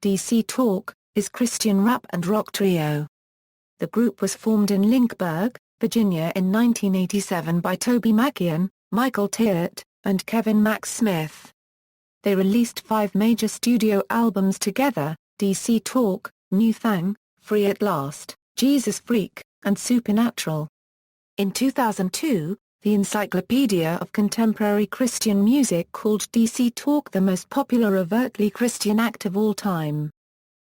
DC Talk, is Christian rap and rock trio. The group was formed in Lynchburg, Virginia in 1987 by Toby McKeehan, Michael Tait, and Kevin Max Smith. They released 5 major studio albums together: DC Talk, New Thang, Free at Last, Jesus Freak, and Supernatural. In 2002, the Encyclopedia of Contemporary Christian Music called DC Talk the most popular overtly Christian act of all time.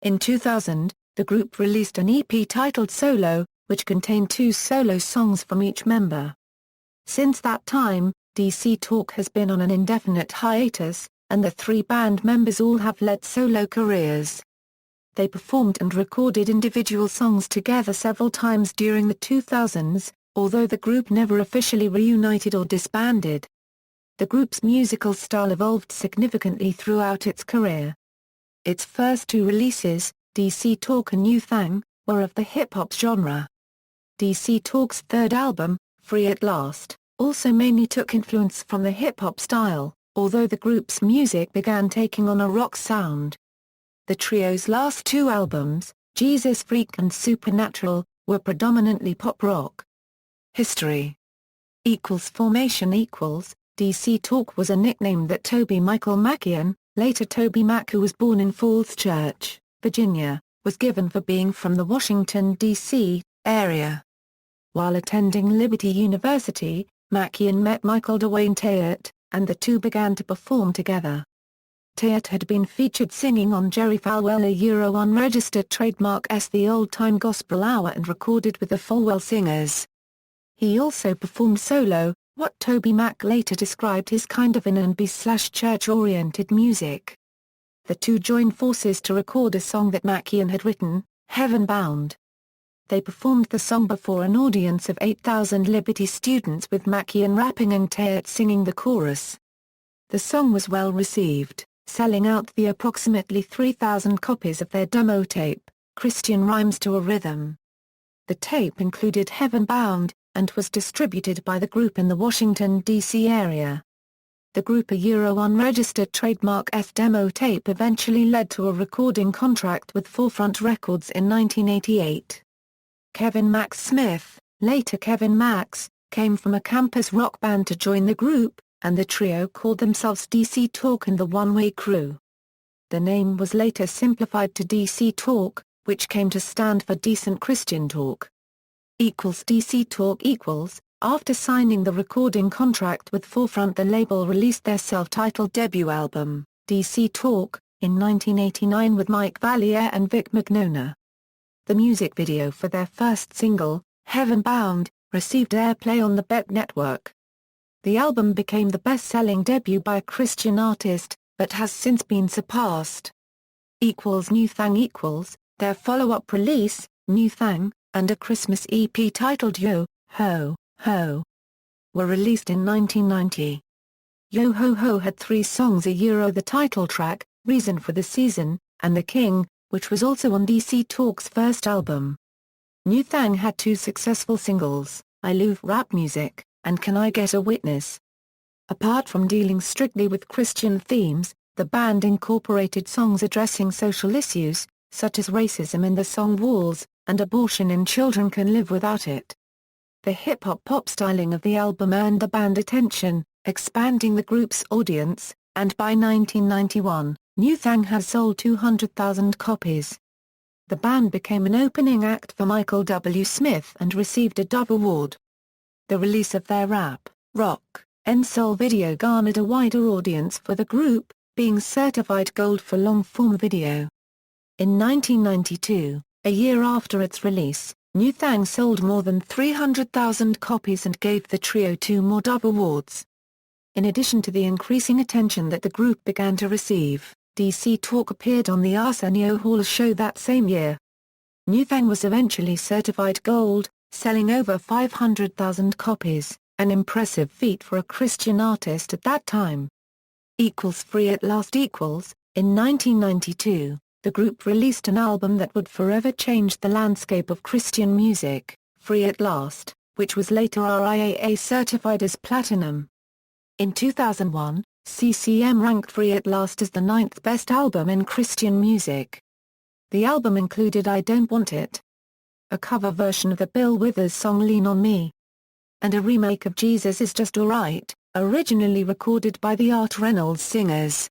In 2000, the group released an EP titled Solo, which contained 2 solo songs from each member. Since that time, DC Talk has been on an indefinite hiatus, and the 3 band members all have led solo careers. They performed and recorded individual songs together several times during the 2000s, although the group never officially reunited or disbanded. The group's musical style evolved significantly throughout its career. Its first 2 releases, DC Talk and New Thang, were of the hip-hop genre. DC Talk's 3rd album, Free at Last, also mainly took influence from the hip-hop style, although the group's music began taking on a rock sound. The trio's last 2 albums, Jesus Freak and Supernatural, were predominantly pop rock. History Formation DC Talk was a nickname that Toby Michael McKeehan, later Toby Mac, who was born in Falls Church, Virginia, was given for being from the Washington, D.C., area. While attending Liberty University, McKeehan met Michael Dwayne Tait, and the two began to perform together. Tait had been featured singing on Jerry Falwell unregistered trademark's The Old Time Gospel Hour and recorded with the Falwell Singers. He also performed solo, what Toby Mac later described as kind of R&B/church-oriented music. The two joined forces to record a song that McKeehan had written, Heaven Bound. They performed the song before an audience of 8,000 Liberty students, with McKeehan rapping and Tait singing the chorus. The song was well received, selling out the approximately 3,000 copies of their demo tape, Christian Rhymes to a Rhythm. The tape included Heaven Bound, and was distributed by the group in the Washington, D.C. area. The group unregistered trademark's demo tape eventually led to a recording contract with Forefront Records in 1988. Kevin Max Smith, later Kevin Max, came from a campus rock band to join the group, and the trio called themselves DC Talk and the One Way Crew. The name was later simplified to DC Talk, which came to stand for Decent Christian Talk. DC Talk After signing the recording contract with Forefront, the label released their self-titled debut album, DC Talk, in 1989 with Mike Valier and Vic Mignogna. The music video for their first single, Heaven Bound, received airplay on the BET network. The album became the best-selling debut by a Christian artist, but has since been surpassed. New Thang Their follow-up release, New Thang, and a Christmas EP titled Yo, Ho, Ho, were released in 1990. Yo Ho Ho had 3 songs: the title track, Reason for the Season, and The King, which was also on DC Talk's first album. New Thang had 2 successful singles, I Love Rap Music, and Can I Get a Witness? Apart from dealing strictly with Christian themes, the band incorporated songs addressing social issues, such as racism in the song Walls, and abortion in Children Can Live Without It. The hip-hop pop styling of the album earned the band attention, expanding the group's audience, and by 1991, New Thang has sold 200,000 copies. The band became an opening act for Michael W. Smith and received a Dove Award. The release of their rap, rock, and soul video garnered a wider audience for the group, being certified gold for long-form video. In 1992, a year after its release, New Thang sold more than 300,000 copies and gave the trio 2 more Dove Awards. In addition to the increasing attention that the group began to receive, DC Talk appeared on the Arsenio Hall show that same year. New Thang was eventually certified gold, selling over 500,000 copies, an impressive feat for a Christian artist at that time. Free at Last In 1992, the group released an album that would forever change the landscape of Christian music, Free at Last, which was later RIAA certified as platinum. In 2001, CCM ranked Free at Last as the 9th best album in Christian music. The album included I Don't Want It, a cover version of the Bill Withers song Lean on Me, and a remake of Jesus Is Just Alright, originally recorded by the Art Reynolds Singers.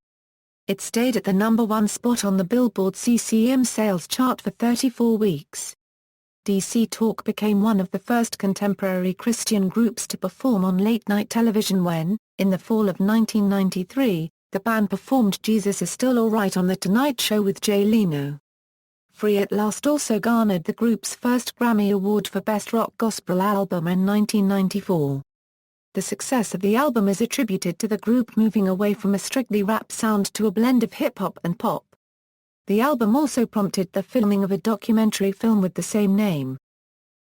It stayed at the number 1 spot on the Billboard CCM sales chart for 34 weeks. DC Talk became one of the first contemporary Christian groups to perform on late-night television when, in the fall of 1993, the band performed Jesus Is Still Alright on The Tonight Show with Jay Leno. Free at Last also garnered the group's first Grammy Award for Best Rock Gospel Album in 1994. The success of the album is attributed to the group moving away from a strictly rap sound to a blend of hip-hop and pop. The album also prompted the filming of a documentary film with the same name.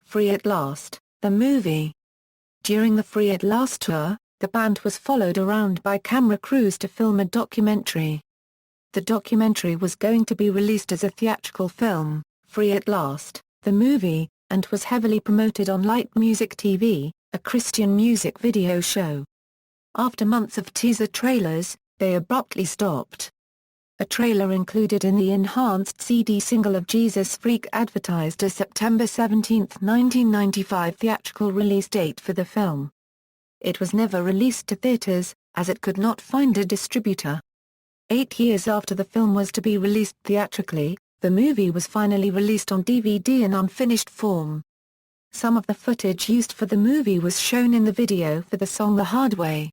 Free at Last, the movie. During the Free at Last tour, the band was followed around by camera crews to film a documentary. The documentary was going to be released as a theatrical film, Free at Last, the movie, and was heavily promoted on Light Music TV, a Christian music video show. After months of teaser trailers, they abruptly stopped. A trailer included in the enhanced CD single of Jesus Freak advertised a September 17, 1995 theatrical release date for the film. It was never released to theaters, as it could not find a distributor. 8 years after the film was to be released theatrically, the movie was finally released on DVD in unfinished form. Some of the footage used for the movie was shown in the video for the song The Hard Way.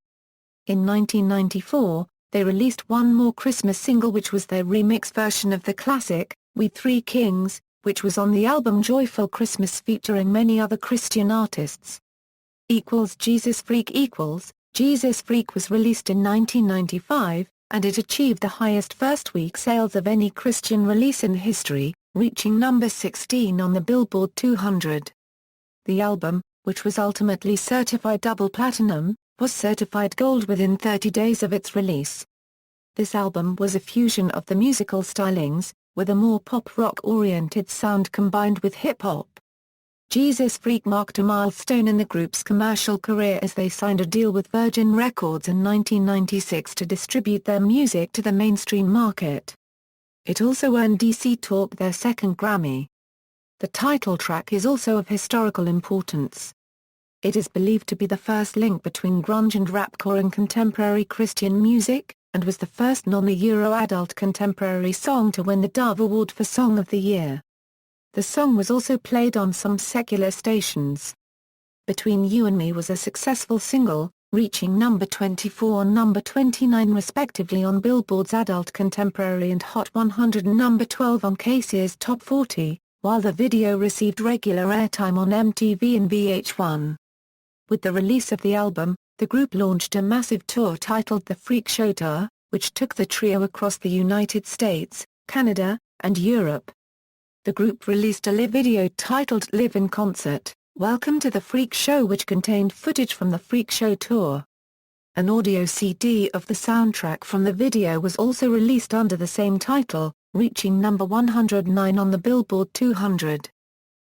In 1994, they released one more Christmas single which was their remix version of the classic, We Three Kings, which was on the album Joyful Christmas featuring many other Christian artists. Jesus Freak Jesus Freak was released in 1995, and it achieved the highest first-week sales of any Christian release in history, reaching number 16 on the Billboard 200. The album, which was ultimately certified double platinum, was certified gold within 30 days of its release. This album was a fusion of the musical stylings, with a more pop-rock-oriented sound combined with hip-hop. Jesus Freak marked a milestone in the group's commercial career as they signed a deal with Virgin Records in 1996 to distribute their music to the mainstream market. It also earned DC Talk their second Grammy. The title track is also of historical importance. It is believed to be the first link between grunge and rapcore in contemporary Christian music, and was the first non-Euro adult contemporary song to win the Dove Award for Song of the Year. The song was also played on some secular stations. Between You and Me was a successful single, reaching number 24 and number 29 respectively on Billboard's Adult Contemporary and Hot 100 and number 12 on KC's Top 40, while the video received regular airtime on MTV and VH1. With the release of the album, the group launched a massive tour titled The Freak Show Tour, which took the trio across the United States, Canada, and Europe. The group released a live video titled Live in Concert, Welcome to the Freak Show, which contained footage from the Freak Show tour. An audio CD of the soundtrack from the video was also released under the same title, reaching number 109 on the Billboard 200.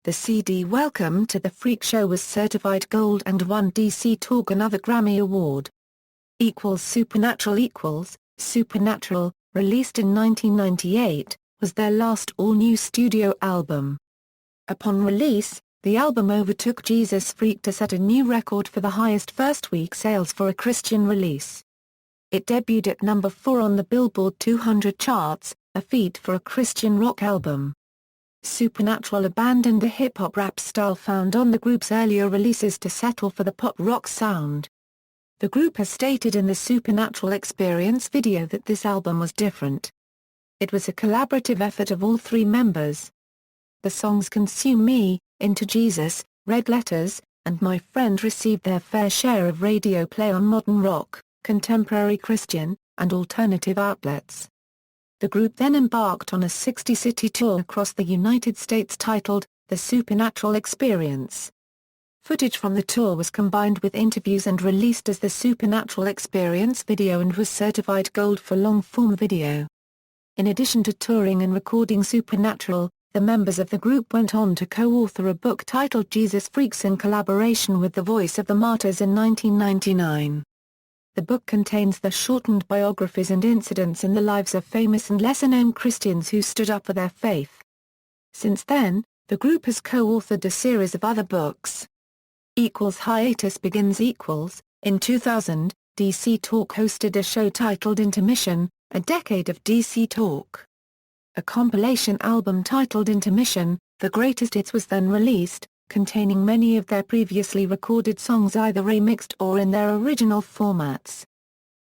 The CD Welcome to the Freak Show was certified gold and won DC Talk another Grammy Award. Supernatural, released in 1998, was their last all-new studio album. Upon release, the album overtook Jesus Freak to set a new record for the highest first-week sales for a Christian release. It debuted at number 4 on the Billboard 200 charts, a feat for a Christian rock album. Supernatural abandoned the hip-hop rap style found on the group's earlier releases to settle for the pop-rock sound. The group has stated in the Supernatural Experience video that this album was different. It was a collaborative effort of all three members. The songs Consume Me, Into Jesus, Red Letters, and My Friend received their fair share of radio play on modern rock, contemporary Christian, and alternative outlets. The group then embarked on a 60-city tour across the United States titled, The Supernatural Experience. Footage from the tour was combined with interviews and released as the Supernatural Experience video and was certified gold for long-form video. In addition to touring and recording Supernatural, the members of the group went on to co-author a book titled Jesus Freaks in collaboration with the Voice of the Martyrs in 1999. the book contains the shortened biographies and incidents in the lives of famous and lesser-known Christians who stood up for their faith. Since then, the group has co-authored a series of other books. Hiatus begins. In 2000, DC Talk hosted a show titled Intermission, a decade of DC Talk. A compilation album titled Intermission, The Greatest Hits was then released, containing many of their previously recorded songs either remixed or in their original formats.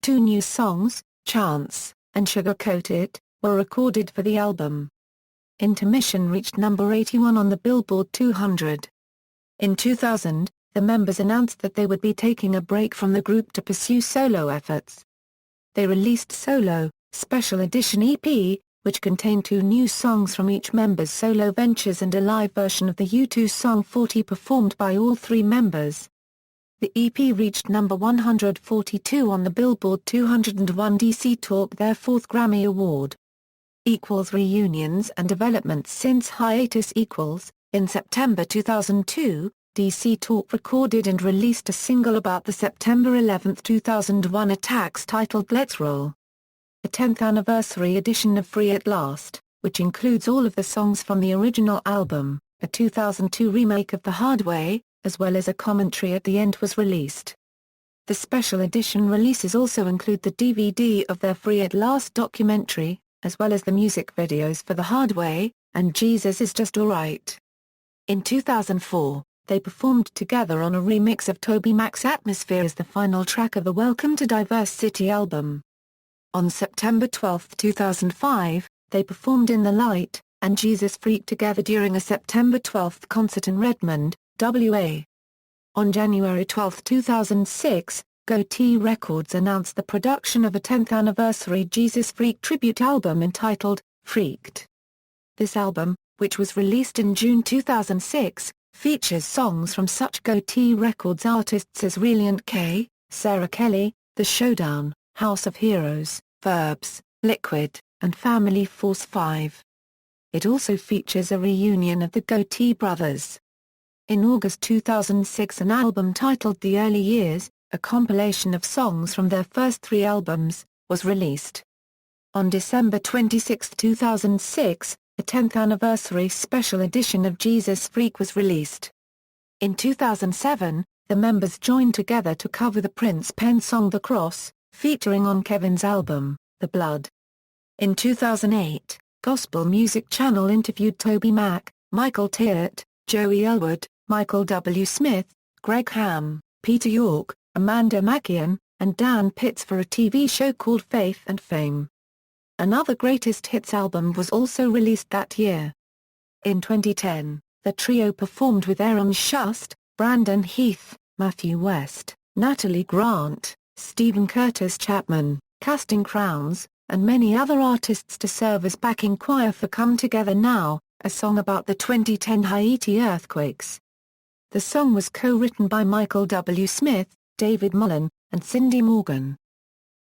2 new songs, Chance, and Sugar Coated, were recorded for the album. Intermission reached number 81 on the Billboard 200. In 2000, the members announced that they would be taking a break from the group to pursue solo efforts. They released Solo, Special Edition EP, which contained 2 new songs from each member's solo ventures and a live version of the U2 song 40 performed by all 3 members. The EP reached number 142 on the Billboard 200 and won DC Talk their 4th Grammy Award. Reunions and developments since hiatus. In September 2002, DC Talk recorded and released a single about the September 11, 2001 attacks titled Let's Roll. A 10th anniversary edition of Free at Last, which includes all of the songs from the original album, a 2002 remake of The Hard Way, as well as a commentary at the end was released. The special edition releases also include the DVD of their Free at Last documentary, as well as the music videos for The Hard Way, and Jesus Is Just Alright. In 2004, they performed together on a remix of Toby Mac's Atmosphere as the final track of the Welcome to Diverse City album. On September 12, 2005, they performed In the Light and Jesus Freak together during a September 12 concert in Redmond, WA. On January 12, 2006, Goatee Records announced the production of a 10th anniversary Jesus Freak tribute album entitled Freaked. This album, which was released in June 2006, features songs from such Goatee Records artists as Reliant K, Sarah Kelly, The Showdown, House of Heroes, Verbs, Liquid, and Family Force 5. It also features a reunion of the Goatee brothers. In August 2006, an album titled The Early Years, a compilation of songs from their first 3 albums, was released. On December 26, 2006, a 10th anniversary special edition of Jesus Freak was released. In 2007, the members joined together to cover the Prince penned song The Cross, featuring on Kevin's album, The Blood. In 2008, Gospel Music Channel interviewed Toby Mac, Michael Tait, Joey Elwood, Michael W. Smith, Greg Ham, Peter York, Amanda McKeehan, and Dan Pitts for a TV show called Faith and Fame. Another Greatest Hits album was also released that year. In 2010, the trio performed with Aaron Shust, Brandon Heath, Matthew West, Natalie Grant, Stephen Curtis Chapman, Casting Crowns, and many other artists to serve as backing choir for Come Together Now, a song about the 2010 Haiti earthquakes. The song was co-written by Michael W. Smith, David Mullen, and Cindy Morgan.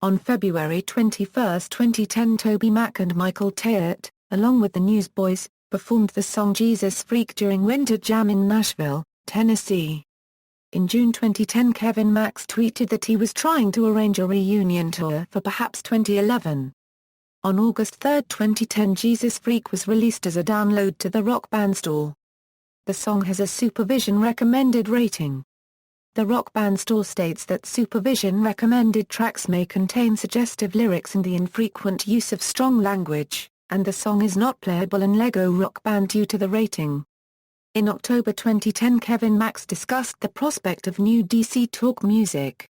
On February 21, 2010, Toby Mac and Michael Tait, along with the Newsboys, performed the song Jesus Freak during Winter Jam in Nashville, Tennessee. In June 2010, Kevin Max tweeted that he was trying to arrange a reunion tour for perhaps 2011. On August 3, 2010, Jesus Freak was released as a download to the Rock Band Store. The song has a Supervision recommended rating. The Rock Band Store states that Supervision recommended tracks may contain suggestive lyrics and the infrequent use of strong language, and the song is not playable in Lego Rock Band due to the rating. In October 2010, Kevin Max discussed the prospect of new DC Talk music.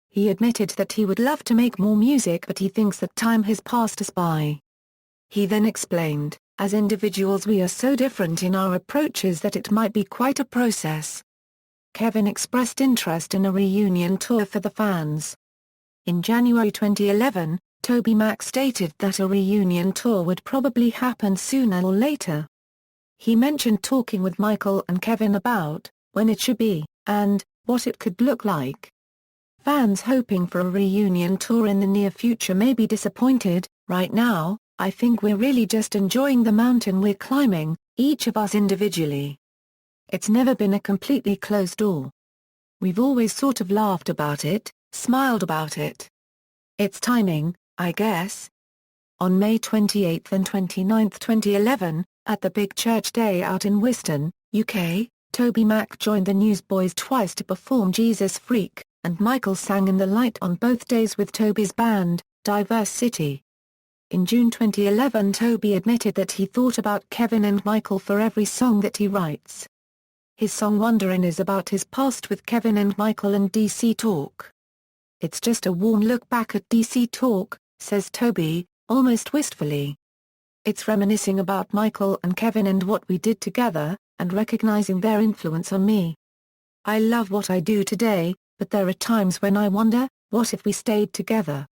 He admitted that he would love to make more music, but he thinks that time has passed us by. He then explained, "As individuals we are so different in our approaches that it might be quite a process." Kevin expressed interest in a reunion tour for the fans. In January 2011, Toby Mac stated that a reunion tour would probably happen sooner or later. He mentioned talking with Michael and Kevin about when it should be, and what it could look like. Fans hoping for a reunion tour in the near future may be disappointed. Right now, I think we're really just enjoying the mountain we're climbing, each of us individually. It's never been a completely closed door. We've always sort of laughed about it, smiled about it. It's timing, I guess. On May 28 and 29, 2011, at the Big Church Day Out in Wiston, UK, Toby Mac joined the Newsboys twice to perform Jesus Freak, and Michael sang in the light on both days with Toby's band, Diverse City. In June 2011, Toby admitted that he thought about Kevin and Michael for every song that he writes. His song Wonderin' is about his past with Kevin and Michael and DC Talk. It's just a warm look back at DC Talk, says Toby, almost wistfully. It's reminiscing about Michael and Kevin and what we did together, and recognizing their influence on me. I love what I do today, but there are times when I wonder, what if we stayed together?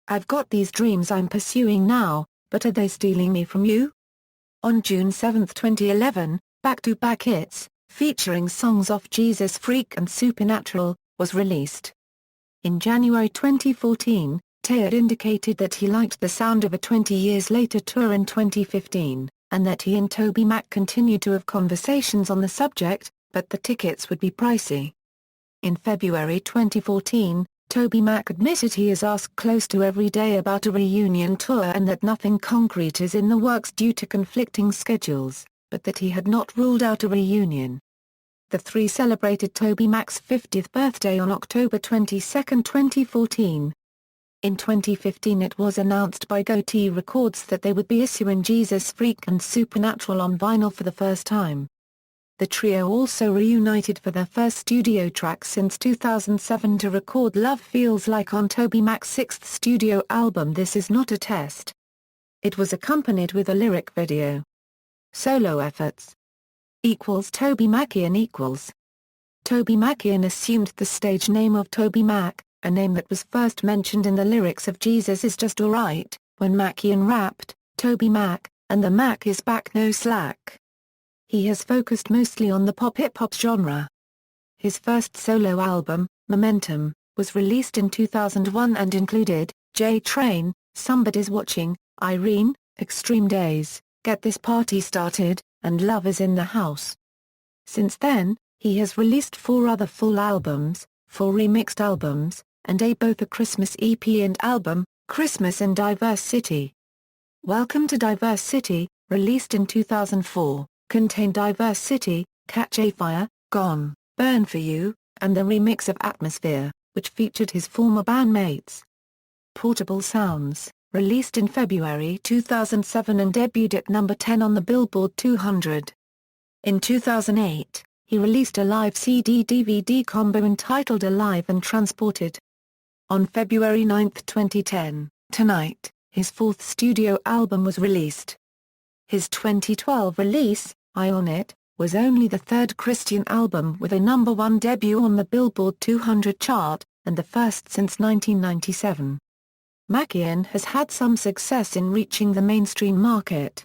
I've got these dreams I'm pursuing now, but are they stealing me from you? On June 7, 2011, Back-to-Back Hits, featuring songs off Jesus Freak and Supernatural, was released. In January 2014, Tait indicated that he liked the sound of a 20 Years Later tour in 2015, and that he and Toby Mac continued to have conversations on the subject, but the tickets would be pricey. In February 2014, Toby Mac admitted he is asked close to every day about a reunion tour and that nothing concrete is in the works due to conflicting schedules, but that he had not ruled out a reunion. The three celebrated Toby Mac's 50th birthday on October 22, 2014. In 2015 it was announced by Goatee Records that they would be issuing Jesus Freak and Supernatural on vinyl for the first time. The trio also reunited for their first studio track since 2007 to record Love Feels Like on Toby Mac's sixth studio album This Is Not a Test. It was accompanied with a lyric video. Solo efforts Toby McKeehan Toby McKeehan assumed the stage name of Toby Mac, a name that was first mentioned in the lyrics of Jesus Is Just Alright, when McKeehan rapped, Toby Mac, and the Mac is back no slack. He has focused mostly on the pop-hip-hop genre. His first solo album, Momentum, was released in 2001 and included, J-Train, Somebody's Watching, Irene, Extreme Days, Get This Party Started, and Love Is in the House. Since then, he has released 4 other full albums, 4 remixed albums, and both a Christmas EP and album, Christmas in Diverse City. Welcome to Diverse City, released in 2004, contained Diverse City, Catch a Fire, Gone, Burn for You, and the remix of Atmosphere, which featured his former bandmates. Portable Sounds, released in February 2007 and debuted at number 10 on the Billboard 200. In 2008, he released a live CD-DVD combo entitled Alive and Transported. On February 9, 2010, Tonight, his 4th studio album was released. His 2012 release, Eye on It, was only the 3rd Christian album with a number 1 debut on the Billboard 200 chart, and the first since 1997. McKeehan has had some success in reaching the mainstream market.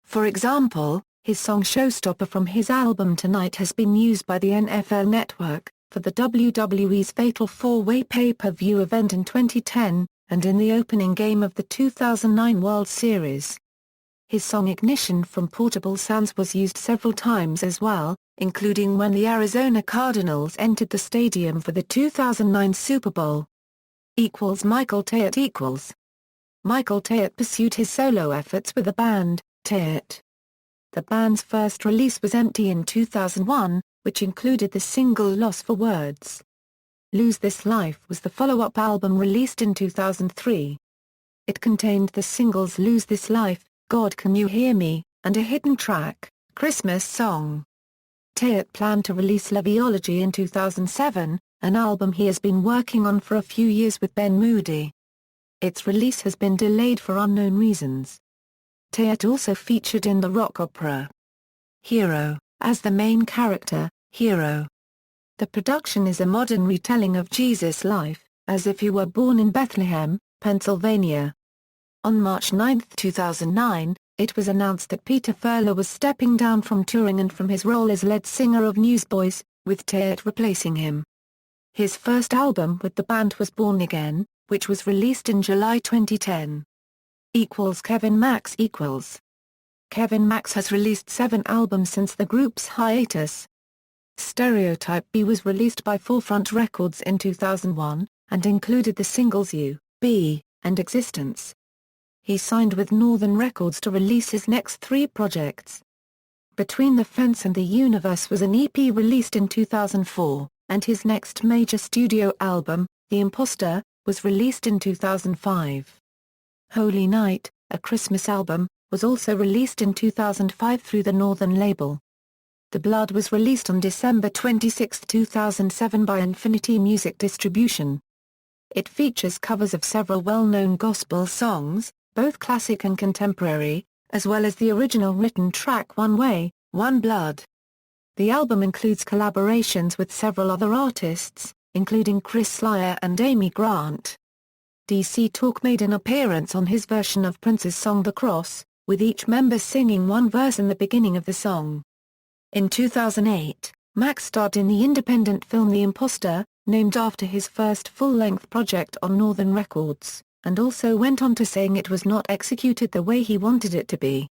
For example, his song Showstopper from his album Tonight has been used by the NFL Network, for the WWE's Fatal 4-Way pay-per-view event in 2010, and in the opening game of the 2009 World Series. His song Ignition from Portable Sounds was used several times as well, including when the Arizona Cardinals entered the stadium for the 2009 Super Bowl. Michael Tait Michael Tait pursued his solo efforts with the band, Tait. The band's first release was Empty in 2001, which included the single Loss for Words. Lose This Life was the follow-up album released in 2003. It contained the singles Lose This Life, God Can You Hear Me, and a hidden track, Christmas Song. Tait planned to release Loveology in 2007, an album he has been working on for a few years with Ben Moody. Its release has been delayed for unknown reasons. Tait also featured in the rock opera Hero, as the main character, Hero. The production is a modern retelling of Jesus' life, as if he were born in Bethlehem, Pennsylvania. On March 9, 2009, it was announced that Peter Furler was stepping down from touring and from his role as lead singer of Newsboys, with Tait replacing him. His first album with the band was Born Again, which was released in July 2010. Kevin Max Kevin Max has released 7 albums since the group's hiatus. Stereotype B was released by Forefront Records in 2001, and included the singles You, Be, and Existence. He signed with Northern Records to release his next 3 projects. Between the Fence and the Universe was an EP released in 2004, and his next major studio album, The Imposter, was released in 2005. Holy Night, a Christmas album, was also released in 2005 through the Northern label. The Blood was released on December 26, 2007 by Infinity Music Distribution. It features covers of several well-known gospel songs, both classic and contemporary, as well as the original written track One Way, One Blood. The album includes collaborations with several other artists, including Chris Slyer and Amy Grant. DC Talk made an appearance on his version of Prince's song The Cross, with each member singing one verse in the beginning of the song. In 2008, Max starred in the independent film The Imposter, named after his first full-length project on Northern Records, and also went on to saying it was not executed the way he wanted it to be.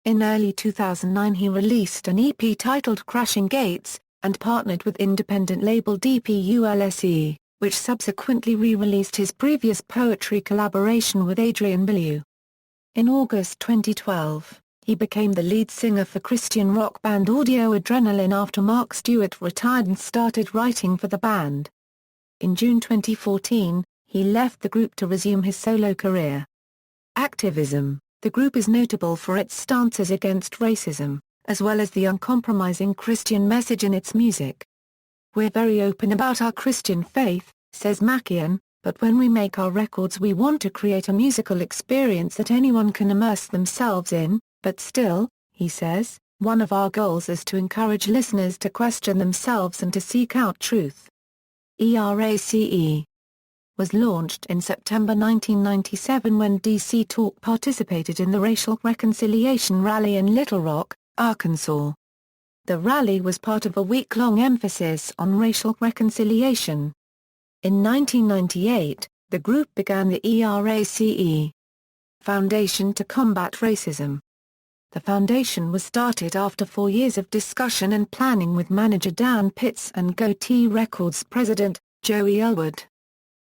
In early 2009 he released an EP titled Crashing Gates, and partnered with independent label DPULSE, which subsequently re-released his previous poetry collaboration with Adrian Belew. In August 2012, he became the lead singer for Christian rock band Audio Adrenaline after Mark Stewart retired and started writing for the band. In June 2014, he left the group to resume his solo career. Activism. The group is notable for its stances against racism, as well as the uncompromising Christian message in its music. We're very open about our Christian faith, says McKeehan, but when we make our records we want to create a musical experience that anyone can immerse themselves in, but still, he says, one of our goals is to encourage listeners to question themselves and to seek out truth. ERACE was launched in September 1997 when DC Talk participated in the Racial Reconciliation Rally in Little Rock, Arkansas. The rally was part of a week-long emphasis on racial reconciliation. In 1998, the group began the ERACE Foundation to Combat Racism. The foundation was started after 4 years of discussion and planning with manager Dan Pitts and Goatee Records president, Joey Elwood.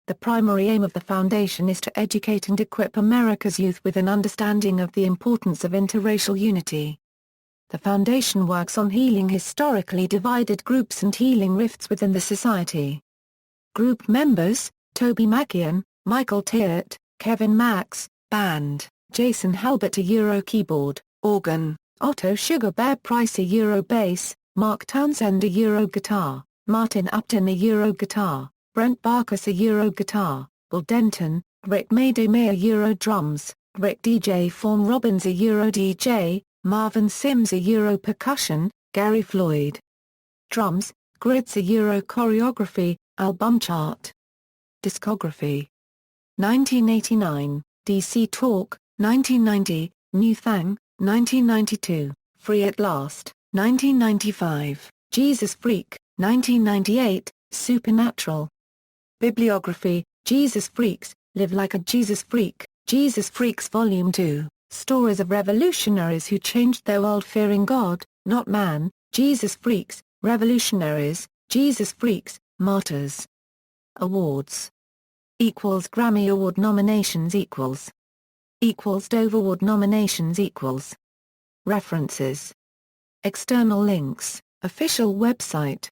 The primary aim of the foundation is to educate and equip America's youth with an understanding of the importance of interracial unity. The foundation works on healing historically divided groups and healing rifts within the society. Group members: Toby McKeehan, Michael Tait, Kevin Max, band, Jason Halbert Euro keyboard, organ, Otto Sugar Bear Price Euro bass, Mark Townsend Euro guitar, Martin Upton Euro guitar, Brent Barkas Euro guitar, Will Denton, Rick Mayday Euro drums, Rick DJ Fawn Robbins Euro DJ, Marvin Sims Euro percussion, Gary Floyd drums, Grids Euro choreography, album chart. Discography. 1989, DC Talk, 1990, New Thang, 1992, Free at Last, 1995, Jesus Freak, 1998, Supernatural. Bibliography: Jesus Freaks, Live Like a Jesus Freak, Jesus Freaks Volume 2, Stories of Revolutionaries Who Changed Their World Fearing God, Not Man, Jesus Freaks, Revolutionaries, Jesus Freaks, Martyrs. Awards. Grammy Award nominations Dove Award nominations References. External links, official website.